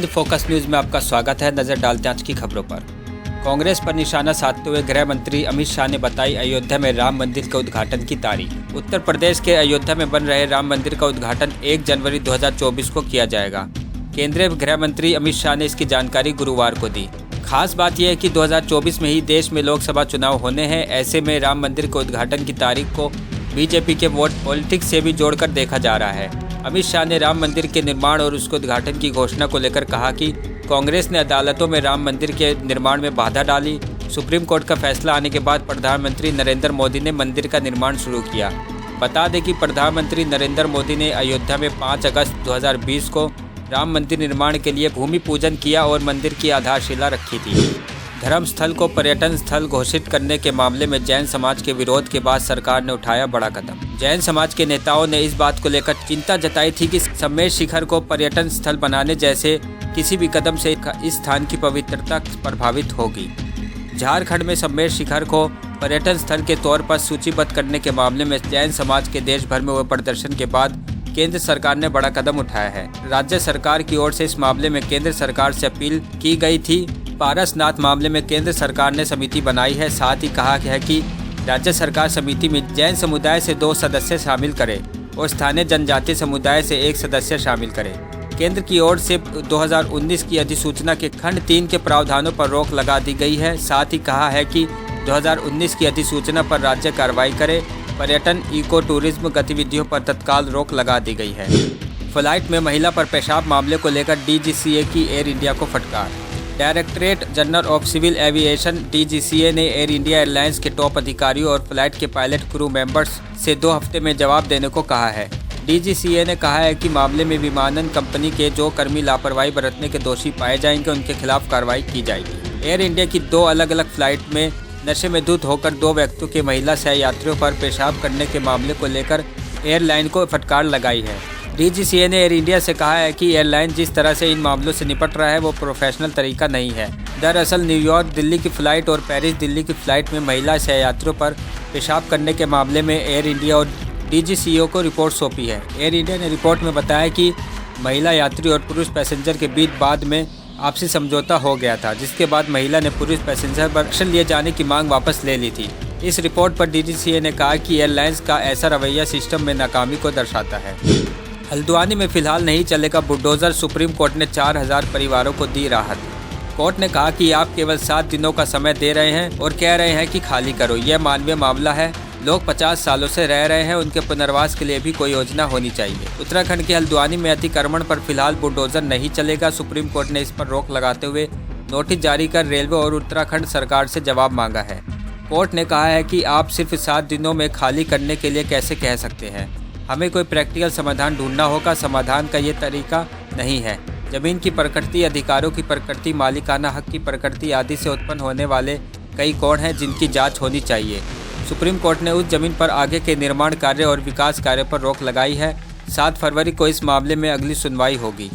Hind focus news में आपका स्वागत है। नजर डालते हैं आज की खबरों पर। कांग्रेस पर निशाना साधते हुए गृह मंत्री अमित शाह ने बताई अयोध्या में राम मंदिर के उद्घाटन की तारीख। उत्तर प्रदेश के अयोध्या में बन रहे राम मंदिर का उद्घाटन 1 जनवरी 2024 को किया जाएगा। केंद्रीय गृह मंत्री अमित शाह ने इसकी जानकारी गुरुवार को दी। खास बात यह है कि 2024 में ही देश में लोकसभा चुनाव होने हैं। ऐसे में राम मंदिर के उद्घाटन की तारीख को बीजेपी के वोट पॉलिटिक्स से भी जोड़कर देखा जा रहा है। अमित शाह ने राम मंदिर के निर्माण और उसके उद्घाटन की घोषणा को लेकर कहा कि कांग्रेस ने अदालतों में राम मंदिर के निर्माण में बाधा डाली। सुप्रीम कोर्ट का फैसला आने के बाद प्रधानमंत्री नरेंद्र मोदी ने मंदिर का निर्माण शुरू किया। बता दें कि प्रधानमंत्री नरेंद्र मोदी ने अयोध्या में 5 अगस्त 2020 को राम मंदिर निर्माण के लिए भूमि पूजन किया और मंदिर की आधारशिला रखी थी। धर्मस्थल को पर्यटन स्थल घोषित करने के मामले में जैन समाज के विरोध के बाद सरकार ने उठाया बड़ा कदम। जैन समाज के नेताओं ने इस बात को लेकर चिंता जताई थी कि सम्मेद शिखर को पर्यटन स्थल बनाने जैसे किसी भी कदम से इस स्थान की पवित्रता प्रभावित होगी। झारखंड में सम्मेद शिखर को पर्यटन स्थल के तौर पर सूचीबद्ध करने के मामले में जैन समाज के देश भर में हुए प्रदर्शन के बाद केंद्र सरकार ने बड़ा कदम उठाया है। राज्य सरकार की ओर से इस मामले में केंद्र सरकार से अपील की गई थी। पारसनाथ मामले में केंद्र सरकार ने समिति बनाई है। साथ ही कहा है कि राज्य सरकार समिति में जैन समुदाय से 2 सदस्य शामिल करे और स्थानीय जनजातीय समुदाय से 1 सदस्य शामिल करे। केंद्र की ओर से 2019 की अधिसूचना के खंड 3 के प्रावधानों पर रोक लगा दी गई है। साथ ही कहा है कि 2019 की अधिसूचना पर राज्य कार्रवाई करे। पर्यटन इको टूरिज्म गतिविधियों पर तत्काल रोक लगा दी गई है। फ्लाइट में महिला पर पेशाब मामले को लेकर डीजीसीए की एयर इंडिया को फटकार। Directorate General of Civil Aviation DGCA ने एयर इंडिया एयरलाइंस के टॉप अधिकारियों और फ्लाइट के पायलट क्रू मेंबर्स से 2 हफ्ते में जवाब देने को कहा है। डीजीसीए ने कहा है कि मामले में विमानन कंपनी के जो कर्मी लापरवाही बरतने के दोषी पाए जाएंगे उनके खिलाफ कार्रवाई की जाएगी। एयर इंडिया की 2 अलग अलग फ्लाइट में नशे में धुत होकर 2 व्यक्तियों के महिला सह यात्रियों पर पेशाब करने के मामले को लेकर एयरलाइन को फटकार लगाई है। डीजीसीए ने एयर इंडिया से कहा है कि एयरलाइन जिस तरह से इन मामलों से निपट रहा है वो प्रोफेशनल तरीका नहीं है। दरअसल न्यूयॉर्क दिल्ली की फ़्लाइट और पेरिस दिल्ली की फ़्लाइट में महिला सहयात्रियों पर पेशाब करने के मामले में एयर इंडिया और डीजीसीए को रिपोर्ट सौंपी है। एयर इंडिया ने रिपोर्ट में बताया कि महिला यात्री और पुरुष पैसेंजर के बीच बाद में आपसी समझौता हो गया था, जिसके बाद महिला ने पुरुष पैसेंजर पर एक्शन लिए जाने की मांग वापस ले ली थी। इस रिपोर्ट पर डीजीसीए ने कहा कि एयरलाइंस का ऐसा रवैया सिस्टम में नाकामी को दर्शाता है। हल्द्वानी में फिलहाल नहीं चलेगा बुलडोज़र। सुप्रीम कोर्ट ने 4000 परिवारों को दी राहत। कोर्ट ने कहा कि आप केवल 7 दिनों का समय दे रहे हैं और कह रहे हैं कि खाली करो। यह मानवीय मामला है। लोग 50 सालों से रह रहे हैं, उनके पुनर्वास के लिए भी कोई योजना होनी चाहिए। उत्तराखंड के हल्द्वानी में अतिक्रमण पर फिलहाल बुलडोज़र नहीं चलेगा। सुप्रीम कोर्ट ने इस पर रोक लगाते हुए नोटिस जारी कर रेलवे और उत्तराखंड सरकार से जवाब मांगा है। कोर्ट ने कहा है कि आप सिर्फ 7 दिनों में खाली करने के लिए कैसे कह सकते हैं। हमें कोई प्रैक्टिकल समाधान ढूंढना होगा। समाधान का ये तरीका नहीं है। ज़मीन की प्रकृति, अधिकारों की प्रकृति, मालिकाना हक की प्रकृति आदि से उत्पन्न होने वाले कई कोण हैं जिनकी जांच होनी चाहिए। सुप्रीम कोर्ट ने उस जमीन पर आगे के निर्माण कार्य और विकास कार्य पर रोक लगाई है। 7 फरवरी को इस मामले में अगली सुनवाई होगी।